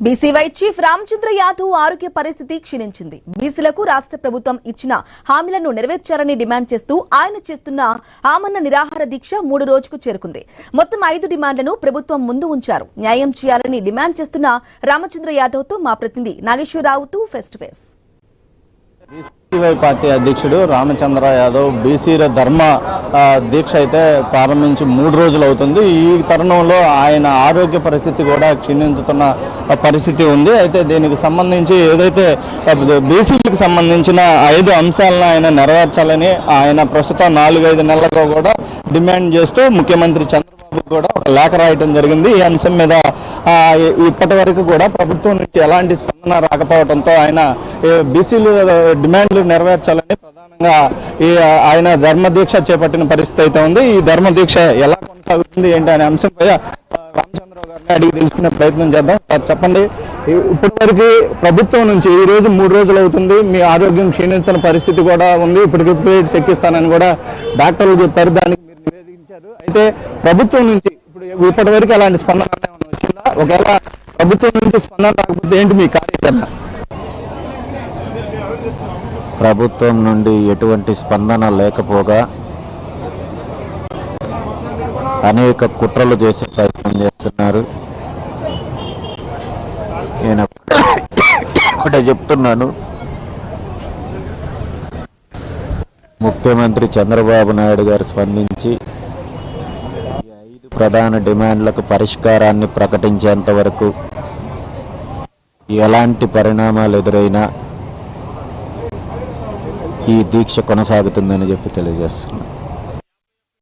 BCY chief Ramachandra Yadav ఆరోగ్య పరిస్థితి క్షీణించింది. బీసీలకు రాష్ట్ర ప్రభుత్వం ఇచ్చిన హామీలను నెరవేర్చారని డిమాండ్ చేస్తూ ఆయన చేస్తున్న ఆమరణ నిరాహార దీక్ష 3 రోజుకు చేరుకుంది. మొత్తం 5 డిమాండ్లను ప్రభుత్వం ముందు ఉంచారు. న్యాయం చేయాలని డిమాండ్ చేస్తున్న రామచంద్ర యాదవ్ తో మా ప్రతినిధి నాగేశ్వరరావుతో face to face. BCY party అధ్యక్షుడు రామచంద్ర యాదవ్ బీసీల ధర్మ దీక్ష అయితే ప్రారంభించి 3 రోజులు అవుతుంది. ఈ తరుణంలో ఆయన ఆరోగ్య పరిస్థితి కూడా క్షీణించుతున్న పరిస్థితి ఉంది. అయితే దీనికి సంబంధించి ఏదైతే బీసీలకు సంబంధించిన 5 అంశాలను ఆయన నెరవేర్చాలని ఆయన ప్రస్తుతం 4-5 నెలలుగా కూడా డిమాండ్ చేస్తూ ముఖ్యమంత్రి చంద్రబాబు కూడా ఒక లేఖ రాయడం జరిగింది. ఈ అంశం మీద ఇప్పటి వరకు కూడా ప్రభుత్వం నుంచి ఎలాంటి స్పందన రాకపోవడంతో ఆయన బీసీలు డిమాండ్లు నెరవేర్చాలని ప్రధానంగా ఆయన ధర్మదీక్ష చేపట్టిన పరిస్థితి అయితే ఉంది. ఈ ధర్మదీక్ష ఎలా కొనసాగుతుంది ఏంటి అనే అంశంపై రామచంద్రరావు గారిని అడిగి తెలుసుకునే ప్రయత్నం చేద్దాం. సార్ చెప్పండి, ఇప్పటి వరకు ప్రభుత్వం నుంచి ఈ రోజు 3 రోజులు అవుతుంది, మీ ఆరోగ్యం క్షీణిస్తున్న పరిస్థితి కూడా ఉంది, ఇప్పటికిప్పుడు ఎక్కిస్తానని కూడా డాక్టర్లు చెప్పారు, దానికి మీరు నివేదించారు. అయితే ప్రభుత్వం నుంచి ఇప్పటి వరకు ఎలాంటి స్పందన వచ్చిందా? ఒకవేళ ప్రభుత్వం నుంచి స్పందన రాకపోతే ఏంటి మీ కార్యాచరణ? ప్రభుత్వం నుండి ఎటువంటి స్పందన లేకపోగా అనేక కుట్రలు చేసే ప్రయత్నం చేస్తున్నారు. నేను ఒకటే చెప్తున్నాను, ముఖ్యమంత్రి చంద్రబాబు నాయుడు గారు స్పందించి ఈ 5 ప్రధాన డిమాండ్లకు పరిష్కారాన్ని ప్రకటించేంత వరకు ఎలాంటి పరిణామాలు ఎదురైనా ఈ దీక్ష కొనసాగుతుందని చెప్పి తెలియజేస్తున్నాను.